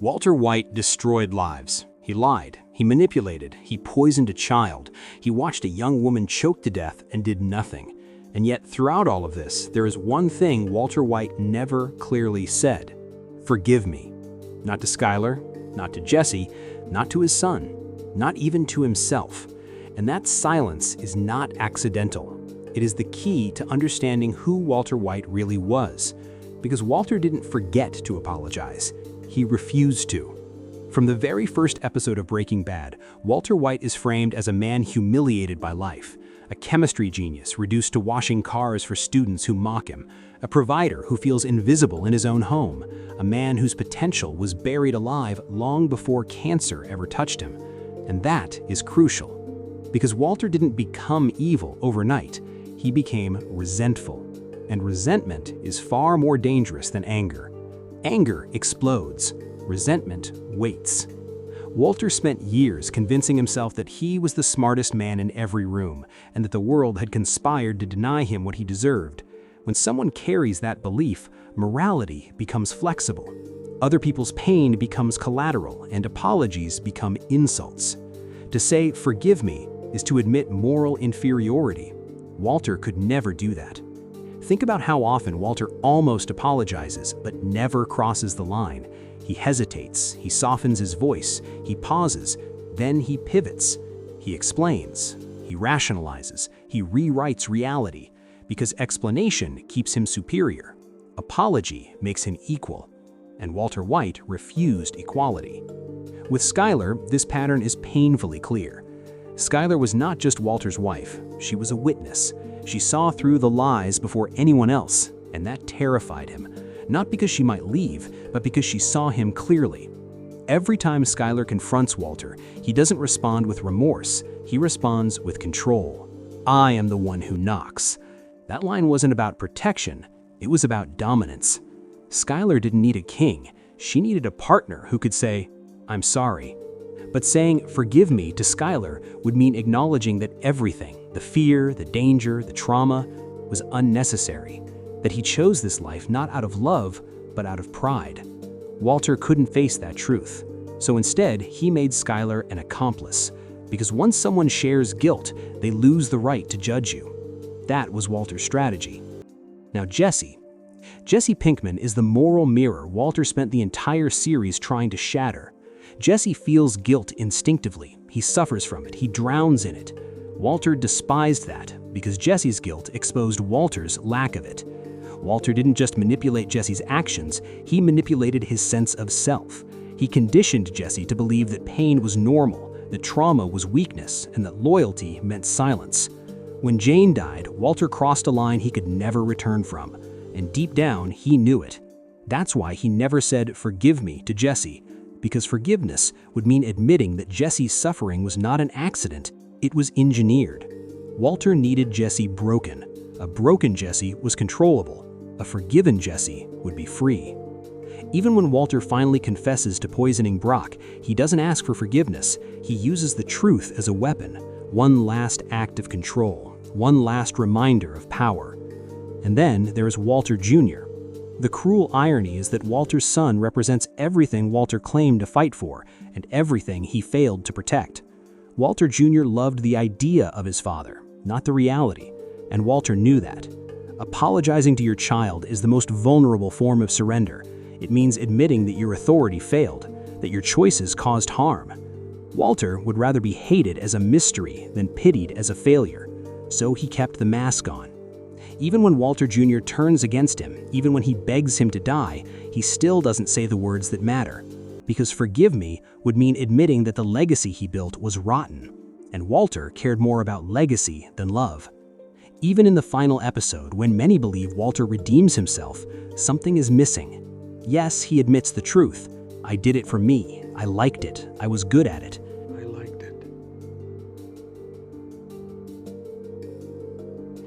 Walter White destroyed lives. He lied, he manipulated, he poisoned a child, he watched a young woman choke to death and did nothing. And yet, throughout all of this, there is one thing Walter White never clearly said. Forgive me. Not to Skyler, not to Jesse, not to his son, not even to himself. And that silence is not accidental. It is the key to understanding who Walter White really was. Because Walter didn't forget to apologize. He refused to. From the very first episode of Breaking Bad, Walter White is framed as a man humiliated by life, a chemistry genius reduced to washing cars for students who mock him, a provider who feels invisible in his own home, a man whose potential was buried alive long before cancer ever touched him. And that is crucial, because Walter didn't become evil overnight, he became resentful. And resentment is far more dangerous than anger. Anger explodes. Resentment waits. Walter spent years convincing himself that he was the smartest man in every room, and that the world had conspired to deny him what he deserved. When someone carries that belief, morality becomes flexible. Other people's pain becomes collateral, and apologies become insults. To say, "Forgive me," is to admit moral inferiority. Walter could never do that. Think about how often Walter almost apologizes, but never crosses the line. He hesitates, he softens his voice, he pauses, then he pivots. He explains, he rationalizes, he rewrites reality, because explanation keeps him superior. Apology makes him equal, and Walter White refused equality. With Skyler, this pattern is painfully clear. Skyler was not just Walter's wife, she was a witness. She saw through the lies before anyone else, and that terrified him. Not because she might leave, but because she saw him clearly. Every time Skyler confronts Walter, he doesn't respond with remorse, he responds with control. "I am the one who knocks." That line wasn't about protection, it was about dominance. Skyler didn't need a king, she needed a partner who could say, "I'm sorry." But saying "forgive me" to Skyler would mean acknowledging that everything, the fear, the danger, the trauma, was unnecessary. That he chose this life not out of love, but out of pride. Walter couldn't face that truth. So instead, he made Skyler an accomplice. Because once someone shares guilt, they lose the right to judge you. That was Walter's strategy. Now Jesse Pinkman is the moral mirror Walter spent the entire series trying to shatter. Jesse feels guilt instinctively. He suffers from it. He drowns in it. Walter despised that because Jesse's guilt exposed Walter's lack of it. Walter didn't just manipulate Jesse's actions, he manipulated his sense of self. He conditioned Jesse to believe that pain was normal, that trauma was weakness, and that loyalty meant silence. When Jane died, Walter crossed a line he could never return from, and deep down, he knew it. That's why he never said "forgive me" to Jesse, because forgiveness would mean admitting that Jesse's suffering was not an accident, it was engineered. Walter needed Jesse broken. A broken Jesse was controllable. A forgiven Jesse would be free. Even when Walter finally confesses to poisoning Brock, he doesn't ask for forgiveness. He uses the truth as a weapon, one last act of control, one last reminder of power. And then there is Walter Jr. The cruel irony is that Walter's son represents everything Walter claimed to fight for and everything he failed to protect. Walter Jr. loved the idea of his father, not the reality, and Walter knew that. Apologizing to your child is the most vulnerable form of surrender. It means admitting that your authority failed, that your choices caused harm. Walter would rather be hated as a mystery than pitied as a failure, so he kept the mask on. Even when Walter Jr. turns against him, even when he begs him to die, he still doesn't say the words that matter. Because "forgive me" would mean admitting that the legacy he built was rotten, and Walter cared more about legacy than love. Even in the final episode, when many believe Walter redeems himself, something is missing. Yes, he admits the truth. "I did it for me. I liked it. I was good at it." I liked it.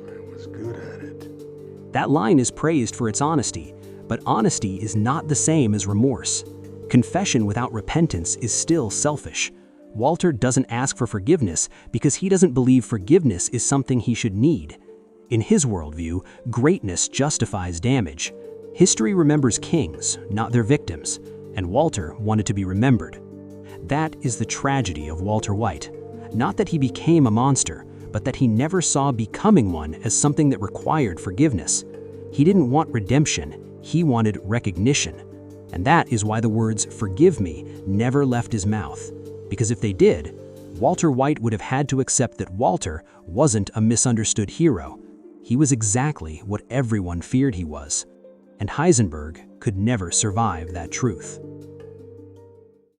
I was good at it. That line is praised for its honesty, but honesty is not the same as remorse. Confession without repentance is still selfish. Walter doesn't ask for forgiveness because he doesn't believe forgiveness is something he should need. In his worldview, greatness justifies damage. History remembers kings, not their victims. and Walter wanted to be remembered. That is the tragedy of Walter White. Not that he became a monster, but that he never saw becoming one as something that required forgiveness. He didn't want redemption, he wanted recognition. And that is why the words "forgive me" never left his mouth. Because if they did, Walter White would have had to accept that Walter wasn't a misunderstood hero. He was exactly what everyone feared he was. And Heisenberg could never survive that truth.